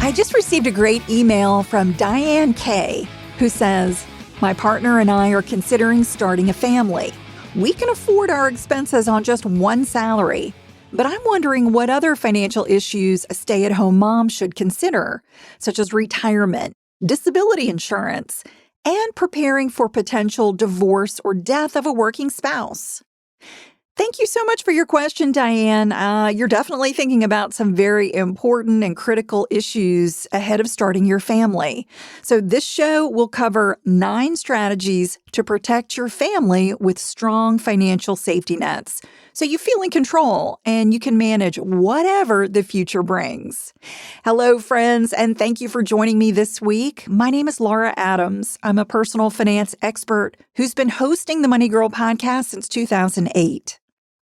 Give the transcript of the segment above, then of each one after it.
I just received a great email from Diane K., who says, "My partner and I are considering starting a family. We can afford our expenses on just one salary, but I'm wondering what other financial issues a stay-at-home mom should consider, such as retirement, disability insurance, and preparing for potential divorce or death of a working spouse." Thank you so much for your question, Diane. You're definitely thinking about some very important and critical issues ahead of starting your family. So this show will cover 9 strategies to protect your family with strong financial safety nets, so you feel in control and you can manage whatever the future brings. Hello, friends, and thank you for joining me this week. My name is Laura Adams. I'm a personal finance expert who's been hosting the Money Girl podcast since 2008.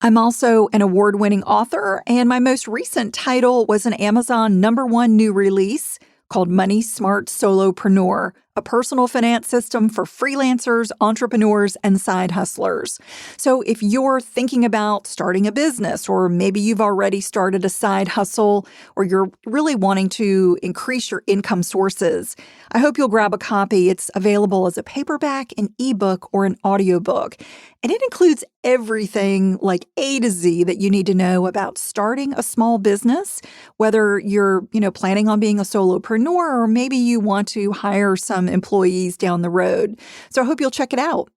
I'm also an award-winning author, and my most recent title was an Amazon #1 new release called Money Smart Solopreneur, a personal finance system for freelancers, entrepreneurs, and side hustlers. So if you're thinking about starting a business, or maybe you've already started a side hustle, or you're really wanting to increase your income sources, I hope you'll grab a copy. It's available as a paperback, an ebook, or an audiobook. And it includes everything like A to Z that you need to know about starting a small business, whether you're, planning on being a solopreneur, or maybe you want to hire some employees down the road. So I hope you'll check it out.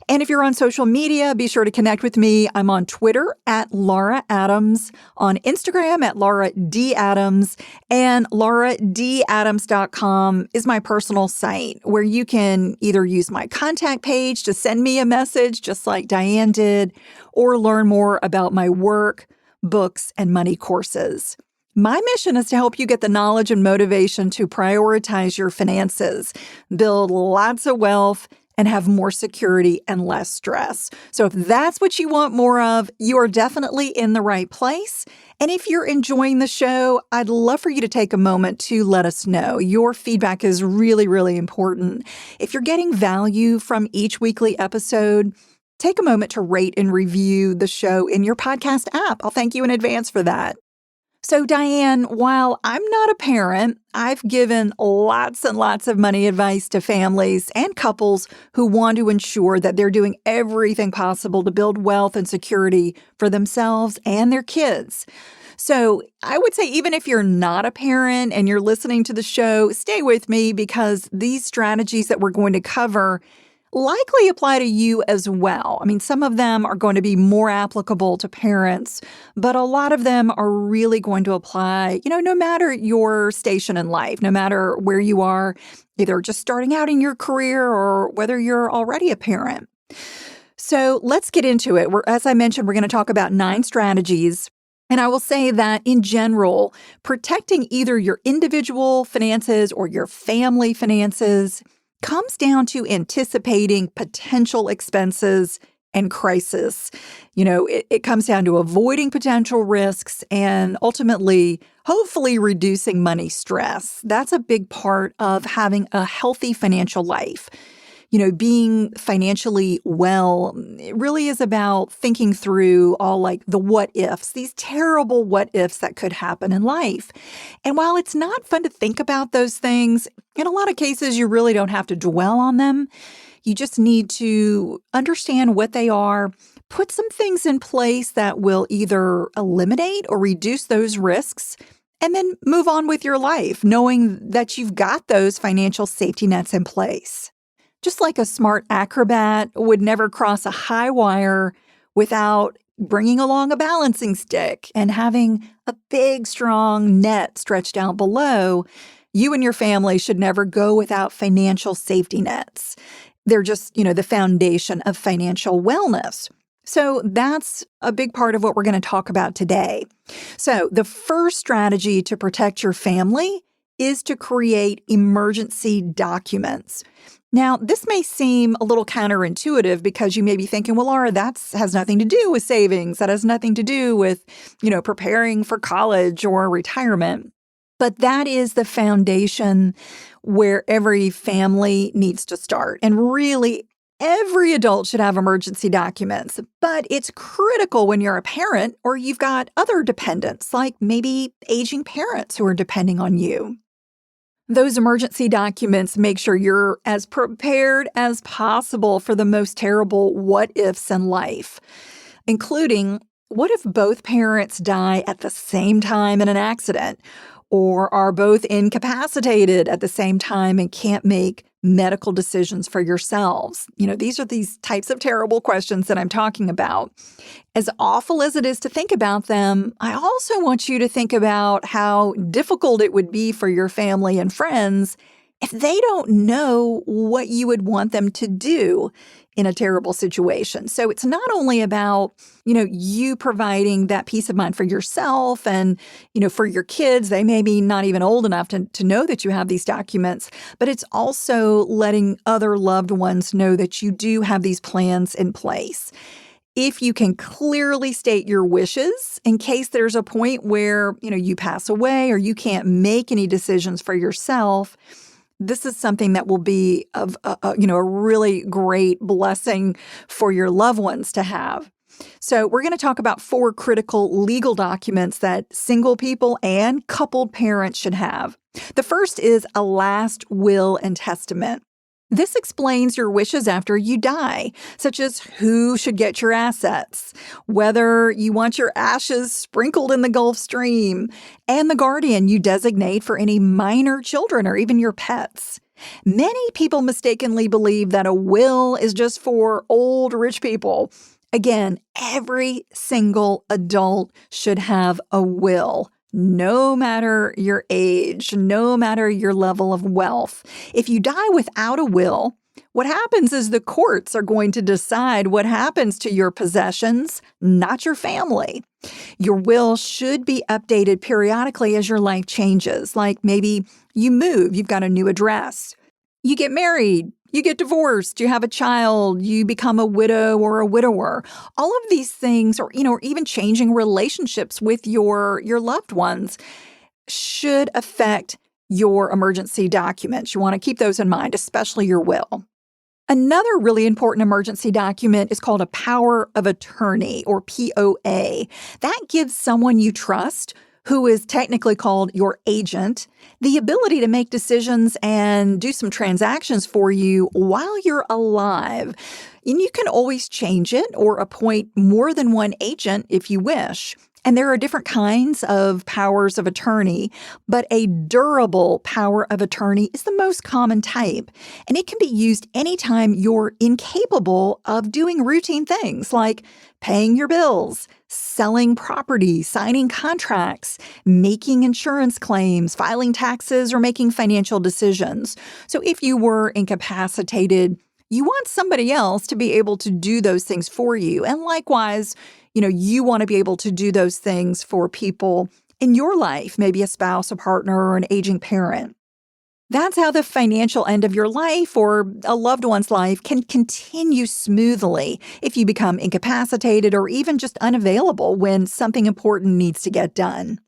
And if you're on social media, be sure to connect with me. I'm on Twitter at Laura Adams, on Instagram at Laura D. Adams, and lauradadams.com is my personal site where you can either use my contact page to send me a message, just like Diane did, or learn more about my work, books, and money courses. My mission is to help you get the knowledge and motivation to prioritize your finances, build lots of wealth, and have more security and less stress. So if that's what you want more of, you are definitely in the right place. And if you're enjoying the show, I'd love for you to take a moment to let us know. Your feedback is really, really important. If you're getting value from each weekly episode, take a moment to rate and review the show in your podcast app. I'll thank you in advance for that. So, Diane, while I'm not a parent, I've given lots and lots of money advice to families and couples who want to ensure that they're doing everything possible to build wealth and security for themselves and their kids. So I would say even if you're not a parent and you're listening to the show, stay with me because these strategies that we're going to cover likely apply to you as well. I mean, some of them are going to be more applicable to parents, but a lot of them are really going to apply, no matter your station in life, no matter where you are, either just starting out in your career or whether you're already a parent. So let's get into it. As I mentioned, we're going to talk about 9 strategies. And I will say that in general, protecting either your individual finances or your family finances comes down to anticipating potential expenses and crisis. It comes down to avoiding potential risks and ultimately, hopefully, reducing money stress. That's a big part of having a healthy financial life. Being financially well, it really is about thinking through all like the what ifs, these terrible what ifs that could happen in life. And while it's not fun to think about those things, in a lot of cases, you really don't have to dwell on them. You just need to understand what they are, put some things in place that will either eliminate or reduce those risks, and then move on with your life, knowing that you've got those financial safety nets in place. Just like a smart acrobat would never cross a high wire without bringing along a balancing stick and having a big, strong net stretched out below, you and your family should never go without financial safety nets. They're just, the foundation of financial wellness. So that's a big part of what we're going to talk about today. So the first strategy to protect your family is to create emergency documents. Now, this may seem a little counterintuitive because you may be thinking, well, Laura, that has nothing to do with savings. That has nothing to do with, preparing for college or retirement. But that is the foundation where every family needs to start. And really, every adult should have emergency documents. But it's critical when you're a parent or you've got other dependents, like maybe aging parents who are depending on you. Those emergency documents make sure you're as prepared as possible for the most terrible what-ifs in life, including what if both parents die at the same time in an accident, or are both incapacitated at the same time and can't make medical decisions for yourselves? These are these types of terrible questions that I'm talking about. As awful as it is to think about them, I also want you to think about how difficult it would be for your family and friends if they don't know what you would want them to do in a terrible situation. So it's not only about, you providing that peace of mind for yourself and, for your kids. They may be not even old enough to know that you have these documents, but it's also letting other loved ones know that you do have these plans in place. If you can clearly state your wishes in case there's a point where, you pass away or you can't make any decisions for yourself, this is something that will be of a really great blessing for your loved ones to have. So we're going to talk about 4 critical legal documents that single people and coupled parents should have. The first is a last will and testament. This explains your wishes after you die, such as who should get your assets, whether you want your ashes sprinkled in the Gulf Stream, and the guardian you designate for any minor children or even your pets. Many people mistakenly believe that a will is just for old rich people. Again, every single adult should have a will. No matter your age, no matter your level of wealth. If you die without a will, what happens is the courts are going to decide what happens to your possessions, not your family. Your will should be updated periodically as your life changes, like maybe you move, you've got a new address. You get married, you get divorced, you have a child, you become a widow or a widower. All of these things, or even changing relationships with your loved ones, should affect your emergency documents. You want to keep those in mind, especially your will. Another really important emergency document is called a power of attorney, or POA. That gives someone you trust, who is technically called your agent, the ability to make decisions and do some transactions for you while you're alive. And you can always change it or appoint more than one agent if you wish. And there are different kinds of powers of attorney, but a durable power of attorney is the most common type. And it can be used anytime you're incapable of doing routine things like paying your bills, selling property, signing contracts, making insurance claims, filing taxes, or making financial decisions. So if you were incapacitated, you want somebody else to be able to do those things for you. And likewise, you want to be able to do those things for people in your life, maybe a spouse, a partner, or an aging parent. That's how the financial end of your life or a loved one's life can continue smoothly if you become incapacitated or even just unavailable when something important needs to get done.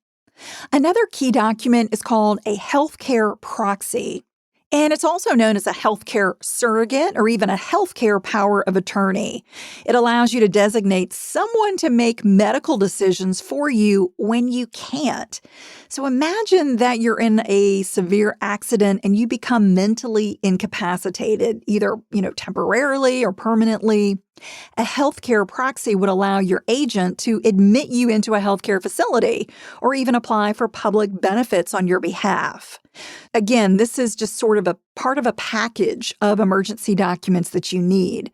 Another key document is called a healthcare proxy. And it's also known as a healthcare surrogate or even a healthcare power of attorney. It allows you to designate someone to make medical decisions for you when you can't. So imagine that you're in a severe accident and you become mentally incapacitated, either, temporarily or permanently. A healthcare proxy would allow your agent to admit you into a healthcare facility or even apply for public benefits on your behalf. Again, this is just sort of a part of a package of emergency documents that you need.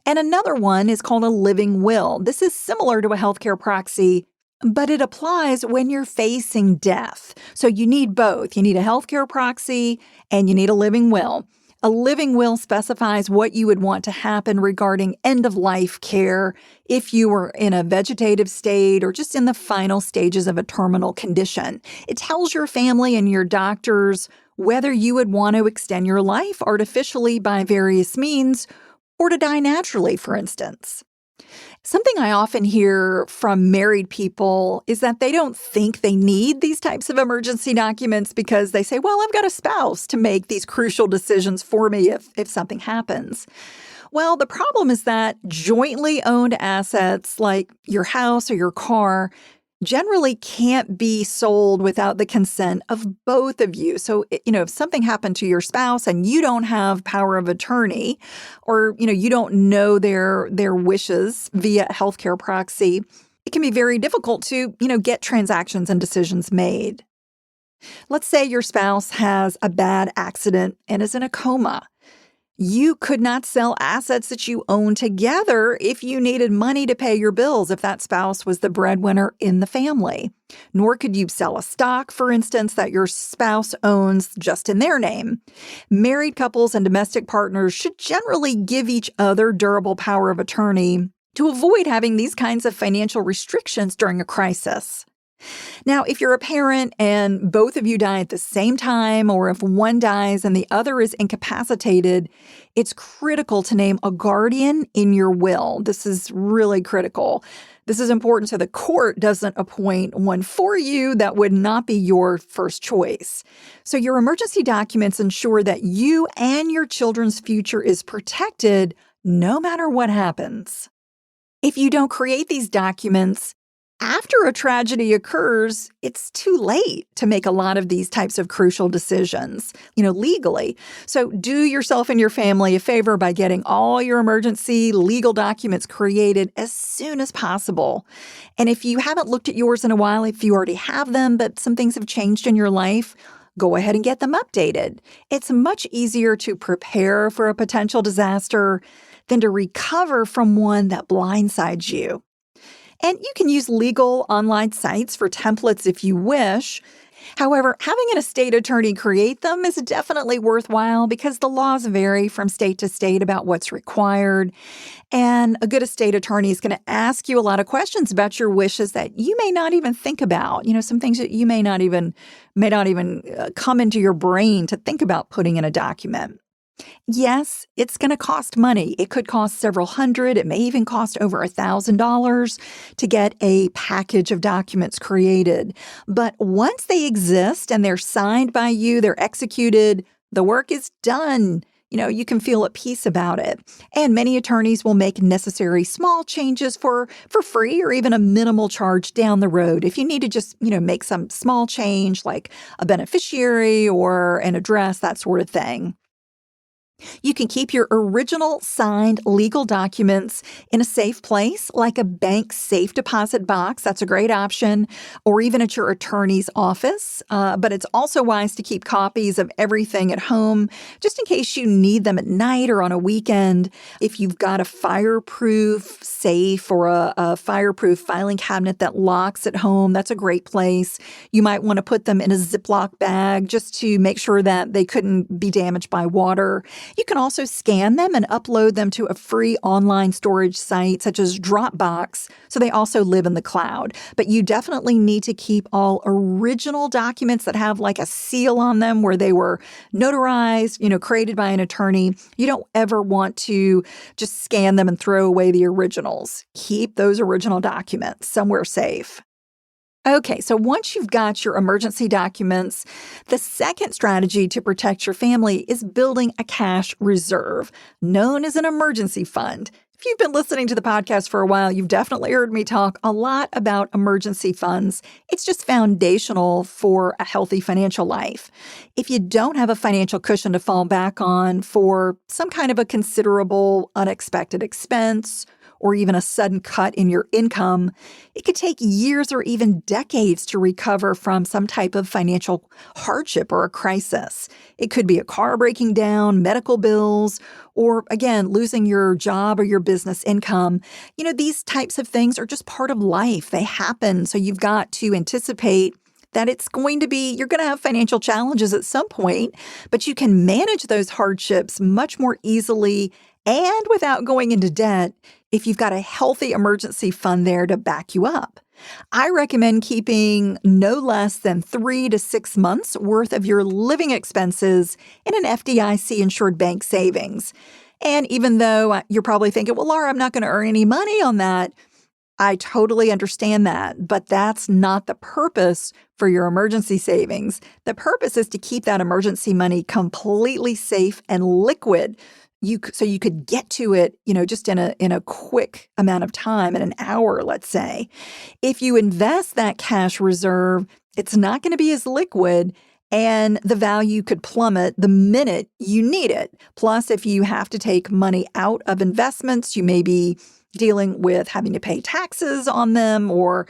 And another one is called a living will. This is similar to a healthcare proxy, but it applies when you're facing death. So you need both. You need a healthcare proxy and you need a living will. A living will specifies what you would want to happen regarding end-of-life care if you were in a vegetative state or just in the final stages of a terminal condition. It tells your family and your doctors whether you would want to extend your life artificially by various means or to die naturally, for instance. Something I often hear from married people is that they don't think they need these types of emergency documents because they say, well, I've got a spouse to make these crucial decisions for me if something happens. Well, the problem is that jointly owned assets like your house or your car generally can't be sold without the consent of both of you. So, if something happened to your spouse and you don't have power of attorney, or, you don't know their wishes via healthcare proxy, it can be very difficult to, get transactions and decisions made. Let's say your spouse has a bad accident and is in a coma. You could not sell assets that you own together if you needed money to pay your bills if that spouse was the breadwinner in the family. Nor could you sell a stock, for instance, that your spouse owns just in their name. Married couples and domestic partners should generally give each other durable power of attorney to avoid having these kinds of financial restrictions during a crisis. Now, if you're a parent and both of you die at the same time, or if one dies and the other is incapacitated, it's critical to name a guardian in your will. This is really critical. This is important so the court doesn't appoint one for you that would not be your first choice. So your emergency documents ensure that you and your children's future is protected no matter what happens. If you don't create these documents, after a tragedy occurs, it's too late to make a lot of these types of crucial decisions, legally. So do yourself and your family a favor by getting all your emergency legal documents created as soon as possible. And if you haven't looked at yours in a while, if you already have them, but some things have changed in your life, go ahead and get them updated. It's much easier to prepare for a potential disaster than to recover from one that blindsides you. And you can use legal online sites for templates if you wish. However, having an estate attorney create them is definitely worthwhile because the laws vary from state to state about what's required. And a good estate attorney is going to ask you a lot of questions about your wishes that you may not even think about. Some things that you may not even come into your brain to think about putting in a document. Yes, it's going to cost money. It could cost several hundred. It may even cost over $1,000 to get a package of documents created. But once they exist and they're signed by you, they're executed, the work is done. You can feel at peace about it. And many attorneys will make necessary small changes for free or even a minimal charge down the road. If you need to just, make some small change like a beneficiary or an address, that sort of thing. You can keep your original signed legal documents in a safe place, like a bank safe deposit box. That's a great option, or even at your attorney's office. But it's also wise to keep copies of everything at home, just in case you need them at night or on a weekend. If you've got a fireproof safe or a fireproof filing cabinet that locks at home, that's a great place. You might want to put them in a Ziploc bag just to make sure that they couldn't be damaged by water. You can also scan them and upload them to a free online storage site such as Dropbox, so they also live in the cloud. But you definitely need to keep all original documents that have like a seal on them where they were notarized, created by an attorney. You don't ever want to just scan them and throw away the originals. Keep those original documents somewhere safe. Okay, so once you've got your emergency documents, the second strategy to protect your family is building a cash reserve, known as an emergency fund. If you've been listening to the podcast for a while, you've definitely heard me talk a lot about emergency funds. It's just foundational for a healthy financial life. If you don't have a financial cushion to fall back on for some kind of a considerable unexpected expense, or even a sudden cut in your income, it could take years or even decades to recover from some type of financial hardship or a crisis. It could be a car breaking down, medical bills, or again, losing your job or your business income. These types of things are just part of life. They happen. So you've got to anticipate that you're going to have financial challenges at some point, but you can manage those hardships much more easily and without going into debt if you've got a healthy emergency fund there to back you up. I recommend keeping no less than 3 to 6 months worth of your living expenses in an FDIC-insured bank savings. And even though you're probably thinking, well, Laura, I'm not going to earn any money on that, I totally understand that, but that's not the purpose for your emergency savings. The purpose is to keep that emergency money completely safe and liquid So you could get to it, just in a quick amount of time, in an hour, let's say. If you invest that cash reserve, it's not going to be as liquid, and the value could plummet the minute you need it. Plus, if you have to take money out of investments, you may be dealing with having to pay taxes on them or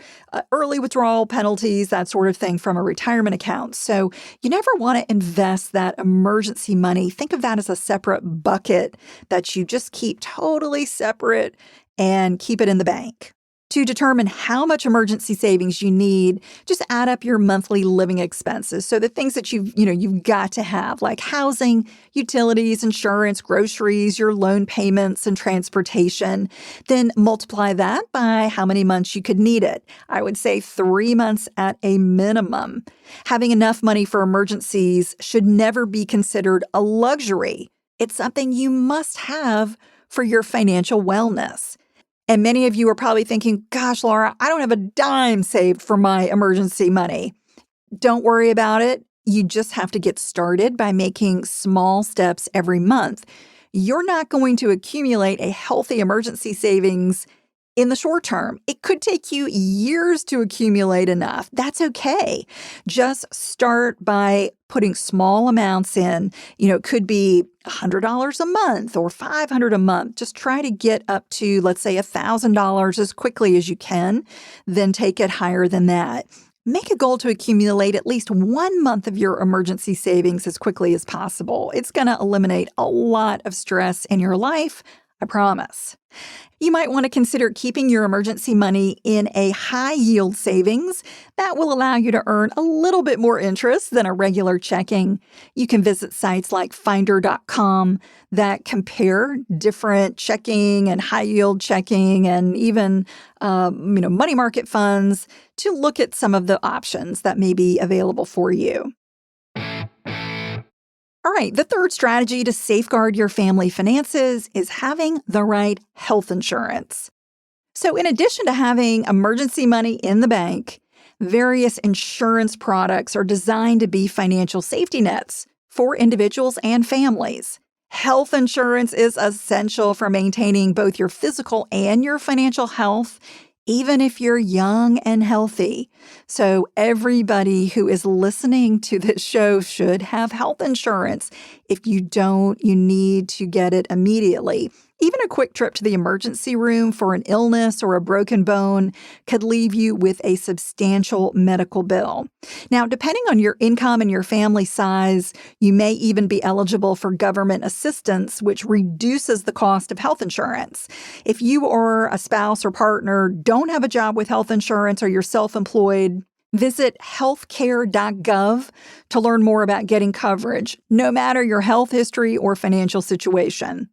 early withdrawal penalties, that sort of thing from a retirement account. So you never want to invest that emergency money. Think of that as a separate bucket that you just keep totally separate and keep it in the bank. To determine how much emergency savings you need, just add up your monthly living expenses. So the things that you've got to have, like housing, utilities, insurance, groceries, your loan payments, and transportation. Then multiply that by how many months you could need it. I would say 3 months at a minimum. Having enough money for emergencies should never be considered a luxury. It's something you must have for your financial wellness. And many of you are probably thinking, gosh, Laura, I don't have a dime saved for my emergency money. Don't worry about it. You just have to get started by making small steps every month. You're not going to accumulate a healthy emergency savings in the short term. It could take you years to accumulate enough. That's okay. Just start by putting small amounts in. It could be $100 a month or $500 a month. Just try to get up to, let's say, $1,000 as quickly as you can, then take it higher than that. Make a goal to accumulate at least 1 month of your emergency savings as quickly as possible. It's going to eliminate a lot of stress in your life, I promise. You might want to consider keeping your emergency money in a high-yield savings. That will allow you to earn a little bit more interest than a regular checking. You can visit sites like Finder.com that compare different checking and high-yield checking and even money market funds to look at some of the options that may be available for you. All right, the third strategy to safeguard your family finances is having the right health insurance. So in addition to having emergency money in the bank, various insurance products are designed to be financial safety nets for individuals and families. Health insurance is essential for maintaining both your physical and your financial health, even if you're young and healthy. So everybody who is listening to this show should have health insurance. If you don't, you need to get it immediately. Even a quick trip to the emergency room for an illness or a broken bone could leave you with a substantial medical bill. Now, depending on your income and your family size, you may even be eligible for government assistance, which reduces the cost of health insurance. If you or a spouse or partner don't have a job with health insurance or you're self-employed, visit healthcare.gov to learn more about getting coverage, no matter your health history or financial situation.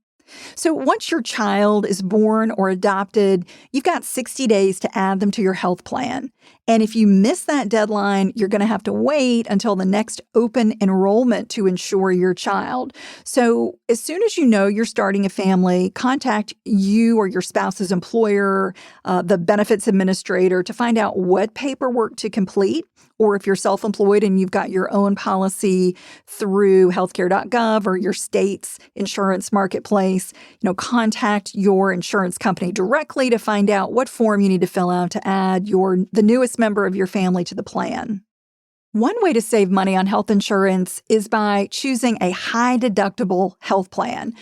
So once your child is born or adopted, you've got 60 days to add them to your health plan. And if you miss that deadline, you're going to have to wait until the next open enrollment to insure your child. So as soon as you know you're starting a family, contact you or your spouse's employer, the benefits administrator, to find out what paperwork to complete. Or if you're self-employed and you've got your own policy through healthcare.gov or your state's insurance marketplace, contact your insurance company directly to find out what form you need to fill out to add the newest member of your family to the plan. One way to save money on health insurance is by choosing a high-deductible health plan.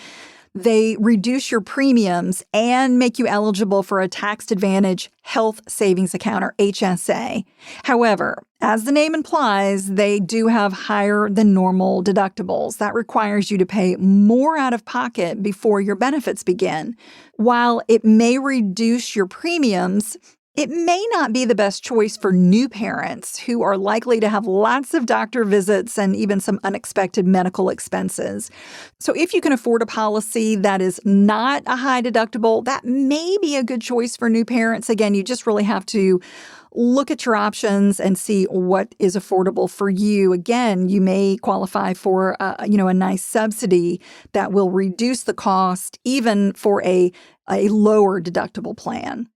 They reduce your premiums and make you eligible for a tax advantage health savings account, or HSA. However, as the name implies, they do have higher than normal deductibles. That requires you to pay more out of pocket before your benefits begin. While it may reduce your premiums, it may not be the best choice for new parents who are likely to have lots of doctor visits and even some unexpected medical expenses. So if you can afford a policy that is not a high deductible, that may be a good choice for new parents. Again, you just really have to look at your options and see what is affordable for you. Again, you may qualify for a nice subsidy that will reduce the cost even for a lower deductible plan.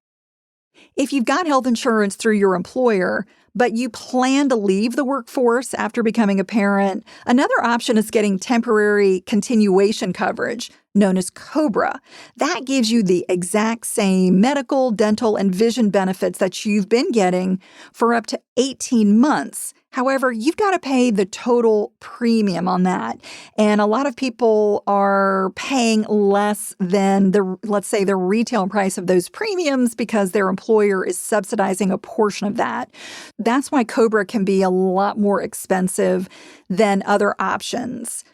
If you've got health insurance through your employer, but you plan to leave the workforce after becoming a parent, another option is getting temporary continuation coverage. known as COBRA. That gives you the exact same medical, dental, and vision benefits that you've been getting for up to 18 months. However, you've got to pay the total premium on that. And a lot of people are paying less than let's say, the retail price of those premiums because their employer is subsidizing a portion of that. That's why COBRA can be a lot more expensive than other options.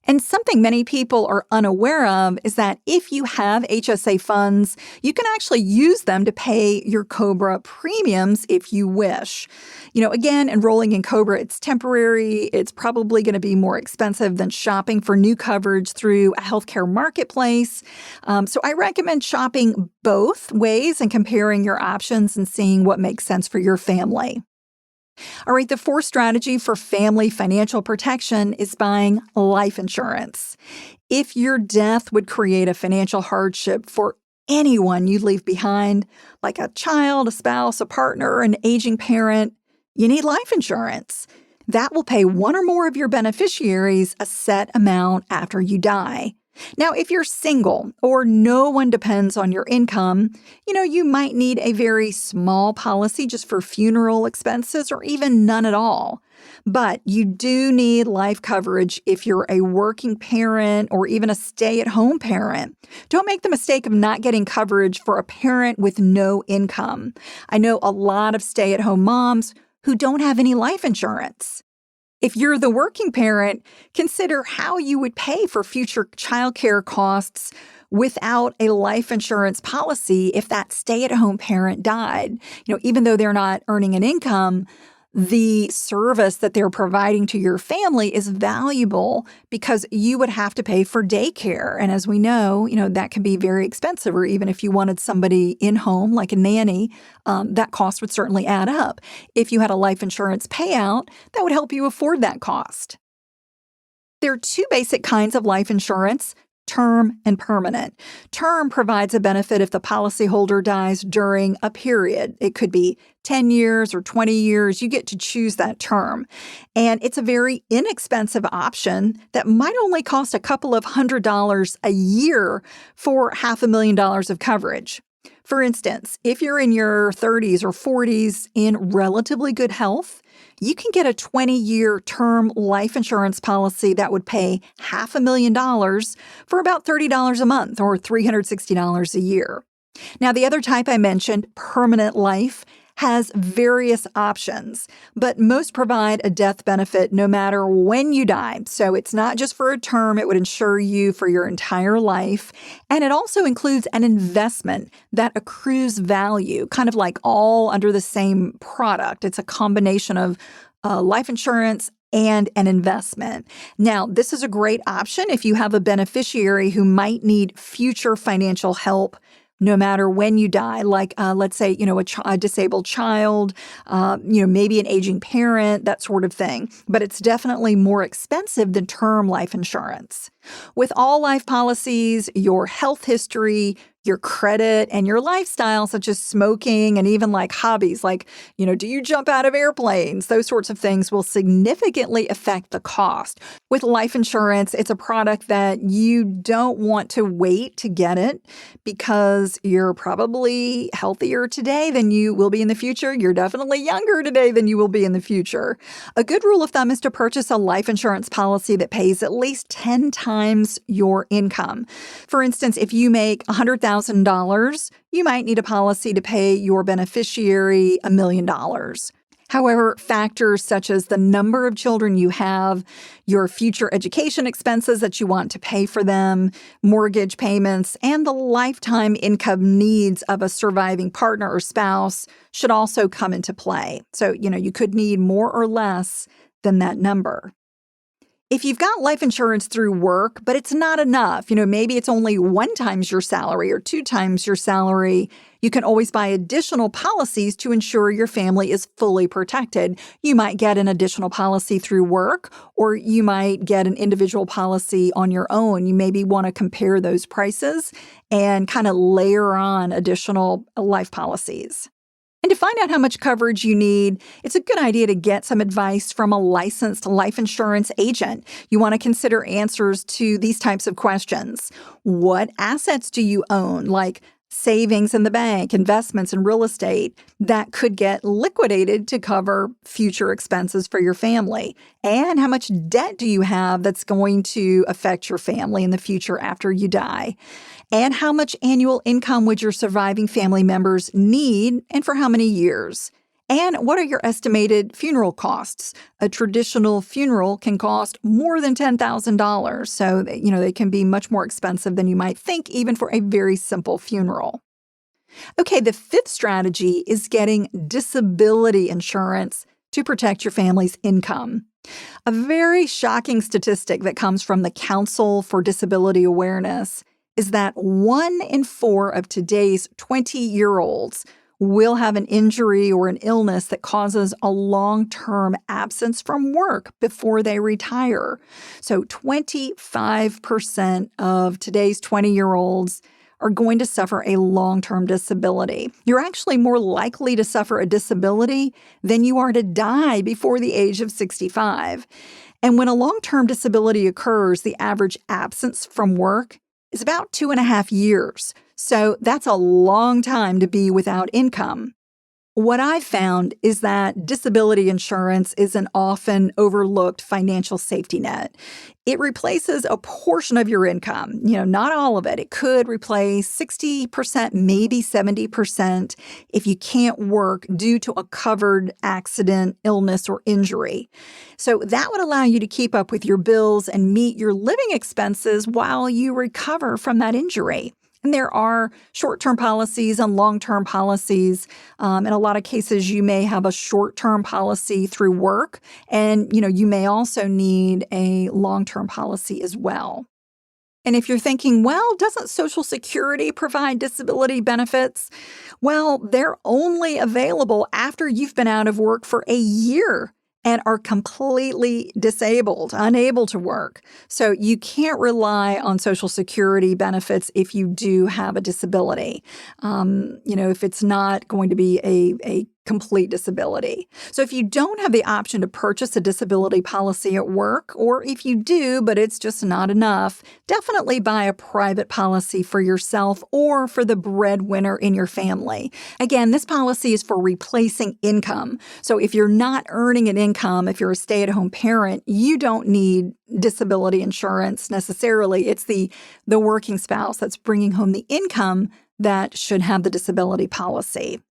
And something many people are unaware of is that if you have HSA funds, you can actually use them to pay your COBRA premiums if you wish. Again, enrolling in COBRA, it's temporary. It's probably going to be more expensive than shopping for new coverage through a healthcare marketplace. So I recommend shopping both ways and comparing your options and seeing what makes sense for your family. All right, the fourth strategy for family financial protection is buying life insurance. If your death would create a financial hardship for anyone you leave behind, like a child, a spouse, a partner, an aging parent, you need life insurance. That will pay one or more of your beneficiaries a set amount after you die. Now, if you're single or no one depends on your income, you might need a very small policy just for funeral expenses or even none at all. But you do need life coverage if you're a working parent or even a stay-at-home parent. Don't make the mistake of not getting coverage for a parent with no income. I know a lot of stay-at-home moms who don't have any life insurance. If you're the working parent, consider how you would pay for future childcare costs without a life insurance policy if that stay-at-home parent died. Even though they're not earning an income, the service that they're providing to your family is valuable because you would have to pay for daycare. And as we know, that can be very expensive, or even if you wanted somebody in home, like a nanny, that cost would certainly add up. If you had a life insurance payout, that would help you afford that cost. There are two basic kinds of life insurance: term and permanent. Term provides a benefit if the policyholder dies during a period. It could be 10 years or 20 years. You get to choose that term. And it's a very inexpensive option that might only cost a couple of $100s a year for $500,000 of coverage. For instance, if you're in your 30s or 40s in relatively good health, you can get a 20-year term life insurance policy that would pay $500,000 for about $30 a month or $360 a year. Now, the other type I mentioned, permanent life, has various options, but most provide a death benefit no matter when you die. So it's not just for a term, it would insure you for your entire life. And it also includes an investment that accrues value, kind of like all under the same product. It's a combination of life insurance and an investment. Now, this is a great option if you have a beneficiary who might need future financial help no matter when you die, like let's say, a disabled child, maybe an aging parent, that sort of thing. But it's definitely more expensive than term life insurance. With all life policies, your health history, your credit, and your lifestyle, such as smoking and even like hobbies, like, do you jump out of airplanes? Those sorts of things will significantly affect the cost. With life insurance, it's a product that you don't want to wait to get it because you're probably healthier today than you will be in the future. You're definitely younger today than you will be in the future. A good rule of thumb is to purchase a life insurance policy that pays at least 10 times your income. For instance, if you make $100,000, you might need a policy to pay your beneficiary $1 million. However, factors such as the number of children you have, your future education expenses that you want to pay for them, mortgage payments, and the lifetime income needs of a surviving partner or spouse should also come into play. So, you could need more or less than that number. If you've got life insurance through work, but it's not enough, maybe it's only 1 times your salary or 2 times your salary, you can always buy additional policies to ensure your family is fully protected. You might get an additional policy through work, or you might get an individual policy on your own. You maybe want to compare those prices and kind of layer on additional life policies. And to find out how much coverage you need, it's a good idea to get some advice from a licensed life insurance agent. You want to consider answers to these types of questions. What assets do you own, like savings in the bank, investments in real estate that could get liquidated to cover future expenses for your family? And how much debt do you have that's going to affect your family in the future after you die? And how much annual income would your surviving family members need and for how many years? And what are your estimated funeral costs? A traditional funeral can cost more than $10,000. So, they can be much more expensive than you might think, even for a very simple funeral. Okay, the fifth strategy is getting disability insurance to protect your family's income. A very shocking statistic that comes from the Council for Disability Awareness is that 1 in 4 of today's 20-year-olds will have an injury or an illness that causes a long-term absence from work before they retire. So 25% of today's 20-year-olds are going to suffer a long-term disability. You're actually more likely to suffer a disability than you are to die before the age of 65. And when a long-term disability occurs, the average absence from work is about 2.5 years. So that's a long time to be without income. What I've found is that disability insurance is an often overlooked financial safety net. It replaces a portion of your income, not all of it. It could replace 60%, maybe 70% if you can't work due to a covered accident, illness, or injury. So that would allow you to keep up with your bills and meet your living expenses while you recover from that injury. And there are short-term policies and long-term policies. In a lot of cases, you may have a short-term policy through work, and you may also need a long-term policy as well. And if you're thinking, well, doesn't Social Security provide disability benefits? Well, they're only available after you've been out of work for a year and are completely disabled, unable to work. So you can't rely on Social Security benefits if you do have a disability, if it's not going to be a complete disability. So if you don't have the option to purchase a disability policy at work, or if you do, but it's just not enough, definitely buy a private policy for yourself or for the breadwinner in your family. Again, this policy is for replacing income. So if you're not earning an income, if you're a stay-at-home parent, you don't need disability insurance necessarily. It's the working spouse that's bringing home the income that should have the disability policy.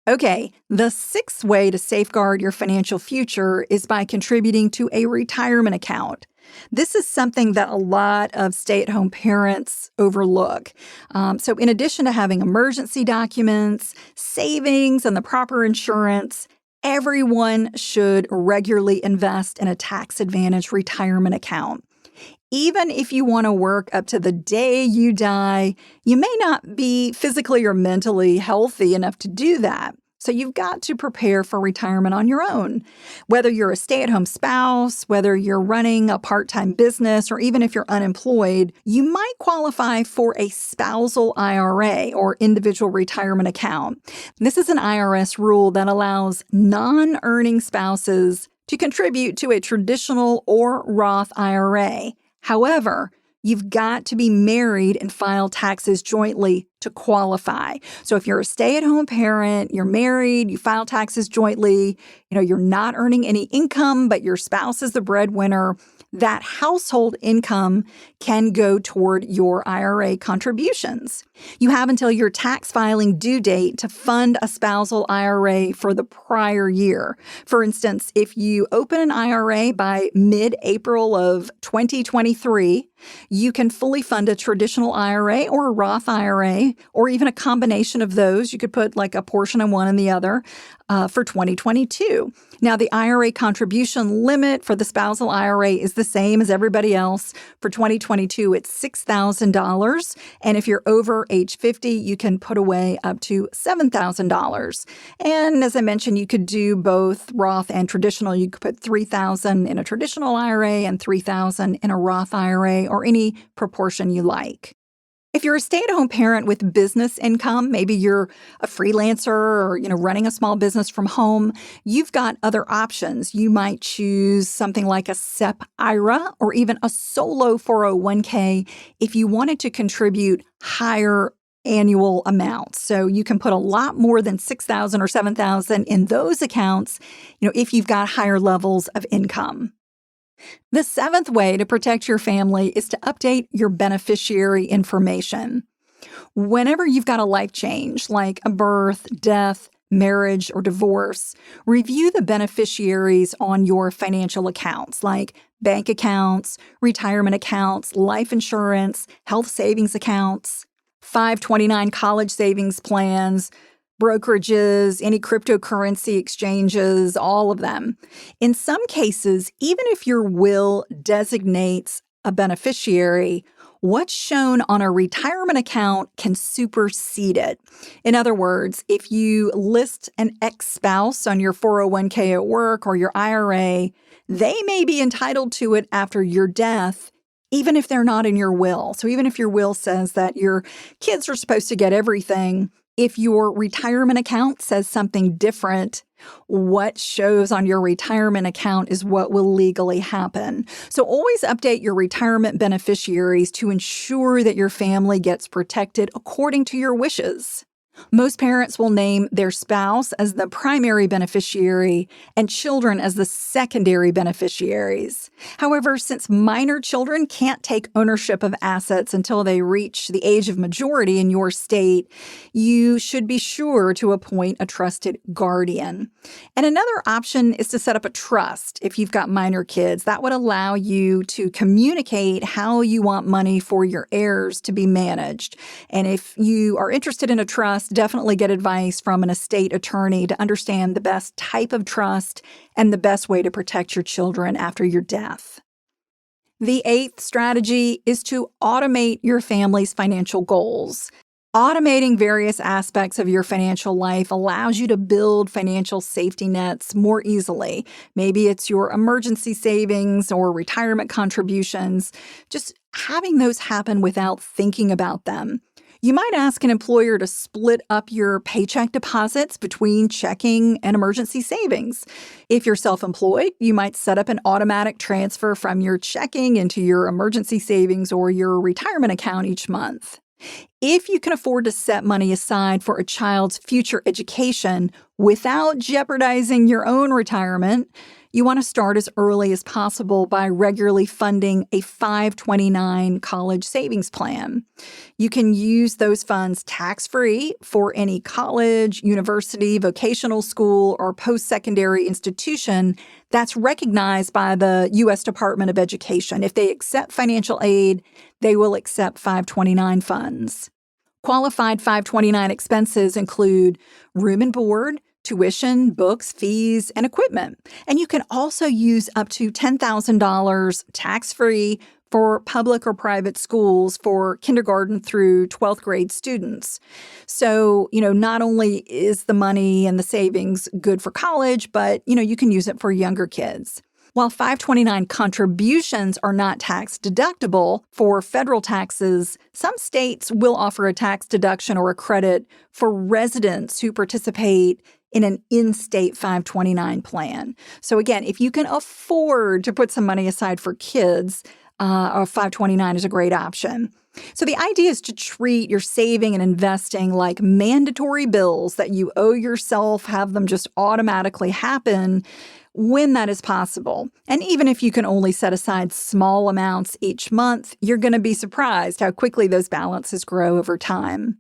Okay, the sixth way to safeguard your financial future is by contributing to a retirement account. This is something that a lot of stay-at-home parents overlook. So in addition to having emergency documents, savings, and the proper insurance, everyone should regularly invest in a tax-advantaged retirement account. Even if you want to work up to the day you die, you may not be physically or mentally healthy enough to do that. So you've got to prepare for retirement on your own. Whether you're a stay-at-home spouse, whether you're running a part-time business, or even if you're unemployed, you might qualify for a spousal IRA or individual retirement account. This is an IRS rule that allows non-earning spouses to contribute to a traditional or Roth IRA. However, you've got to be married and file taxes jointly to qualify. So if you're a stay-at-home parent, you're married, you file taxes jointly, you're not earning any income, but your spouse is the breadwinner, that household income can go toward your IRA contributions. You have until your tax filing due date to fund a spousal IRA for the prior year. For instance, if you open an IRA by mid-April of 2023, you can fully fund a traditional IRA or a Roth IRA, or even a combination of those. You could put like a portion in one and the other for 2022. Now, the IRA contribution limit for the spousal IRA is the same as everybody else. For 2022, it's $6,000. And if you're over age 50, you can put away up to $7,000. And as I mentioned, you could do both Roth and traditional. You could put $3,000 in a traditional IRA and $3,000 in a Roth IRA, or any proportion you like. If you're a stay-at-home parent with business income, maybe you're a freelancer or, running a small business from home, you've got other options. You might choose something like a SEP IRA or even a solo 401k if you wanted to contribute higher annual amounts. So you can put a lot more than 6,000 or 7,000 in those accounts, if you've got higher levels of income. The seventh way to protect your family is to update your beneficiary information. Whenever you've got a life change, like a birth, death, marriage, or divorce, review the beneficiaries on your financial accounts, like bank accounts, retirement accounts, life insurance, health savings accounts, 529 college savings plans, brokerages, any cryptocurrency exchanges, all of them. In some cases, even if your will designates a beneficiary, what's shown on a retirement account can supersede it. In other words, if you list an ex-spouse on your 401k at work or your IRA, they may be entitled to it after your death, even if they're not in your will. So even if your will says that your kids are supposed to get everything, if your retirement account says something different, what shows on your retirement account is what will legally happen. So always update your retirement beneficiaries to ensure that your family gets protected according to your wishes. Most parents will name their spouse as the primary beneficiary and children as the secondary beneficiaries. However, since minor children can't take ownership of assets until they reach the age of majority in your state, you should be sure to appoint a trusted guardian. And another option is to set up a trust if you've got minor kids. That would allow you to communicate how you want money for your heirs to be managed. And if you are interested in a trust, definitely get advice from an estate attorney to understand the best type of trust and the best way to protect your children after your death. The eighth strategy is to automate your family's financial goals. Automating various aspects of your financial life allows you to build financial safety nets more easily. Maybe it's your emergency savings or retirement contributions. Just having those happen without thinking about them. You might ask an employer to split up your paycheck deposits between checking and emergency savings. If you're self-employed, you might set up an automatic transfer from your checking into your emergency savings or your retirement account each month. If you can afford to set money aside for a child's future education without jeopardizing your own retirement, you want to start as early as possible by regularly funding a 529 college savings plan. You can use those funds tax-free for any college, university, vocational school, or post-secondary institution that's recognized by the U.S. Department of Education. If they accept financial aid, they will accept 529 funds. Qualified 529 expenses include room and board, tuition, books, fees, and equipment. And you can also use up to $10,000 tax-free for public or private schools for kindergarten through 12th grade students. So, not only is the money and the savings good for college, but, you can use it for younger kids. While 529 contributions are not tax deductible for federal taxes, some states will offer a tax deduction or a credit for residents who participate in an in-state 529 plan. So again, if you can afford to put some money aside for kids, a 529 is a great option. So the idea is to treat your saving and investing like mandatory bills that you owe yourself, have them just automatically happen when that is possible. And even if you can only set aside small amounts each month, you're going to be surprised how quickly those balances grow over time.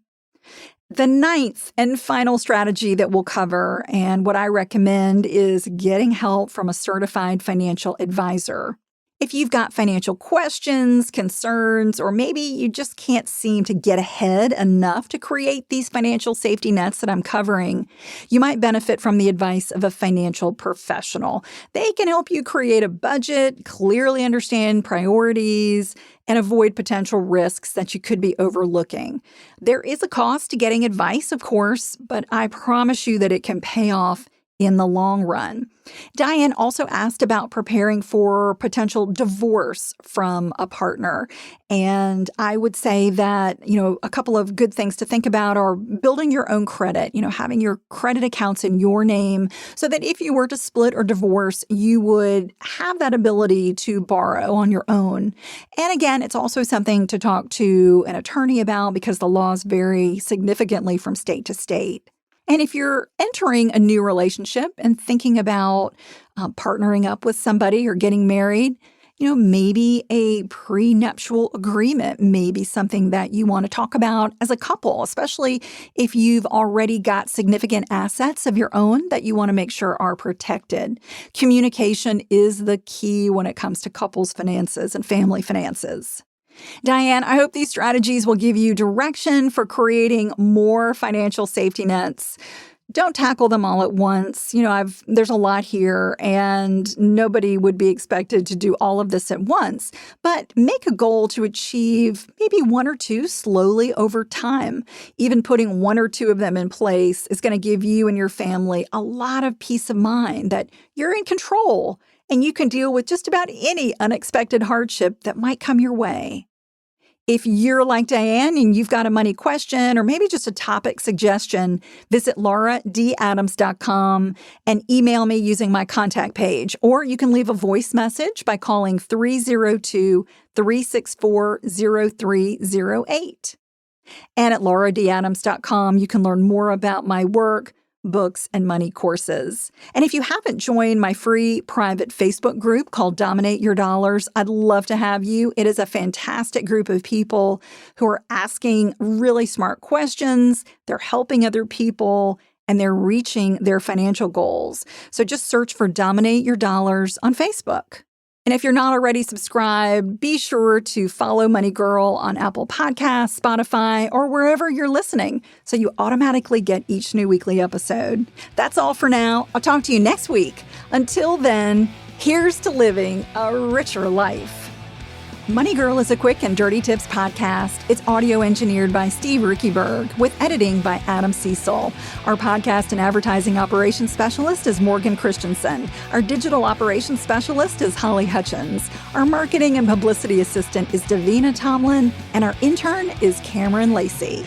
The ninth and final strategy that we'll cover, and what I recommend, is getting help from a certified financial advisor. If you've got financial questions, concerns, or maybe you just can't seem to get ahead enough to create these financial safety nets that I'm covering, you might benefit from the advice of a financial professional. They can help you create a budget, clearly understand priorities, and avoid potential risks that you could be overlooking. There is a cost to getting advice, of course, but I promise you that it can pay off in the long run. Diane also asked about preparing for potential divorce from a partner. And I would say that, a couple of good things to think about are building your own credit, having your credit accounts in your name so that if you were to split or divorce, you would have that ability to borrow on your own. And again, it's also something to talk to an attorney about because the laws vary significantly from state to state. And if you're entering a new relationship and thinking about partnering up with somebody or getting married, maybe a prenuptial agreement may be something that you want to talk about as a couple, especially if you've already got significant assets of your own that you want to make sure are protected. Communication is the key when it comes to couples' finances and family finances. Diane, I hope these strategies will give you direction for creating more financial safety nets. Don't tackle them all at once. There's a lot here, and nobody would be expected to do all of this at once. But make a goal to achieve maybe one or two slowly over time. Even putting one or two of them in place is going to give you and your family a lot of peace of mind that you're in control and you can deal with just about any unexpected hardship that might come your way. If you're like Diane and you've got a money question or maybe just a topic suggestion, visit lauradadams.com and email me using my contact page. Or you can leave a voice message by calling 302-364-0308. And at lauradadams.com, you can learn more about my work, books, and money courses. And if you haven't joined my free private Facebook group called Dominate Your Dollars, I'd love to have you. It is a fantastic group of people who are asking really smart questions. They're helping other people, and they're reaching their financial goals. So just search for Dominate Your Dollars on Facebook. And if you're not already subscribed, be sure to follow Money Girl on Apple Podcasts, Spotify, or wherever you're listening so you automatically get each new weekly episode. That's all for now. I'll talk to you next week. Until then, here's to living a richer life. Money Girl is a quick and dirty tips podcast. It's audio engineered by Steve Rickyberg with editing by Adam Cecil. Our podcast and advertising operations specialist is Morgan Christensen. Our digital operations specialist is Holly Hutchins. Our marketing and publicity assistant is Davina Tomlin. And our intern is Cameron Lacey.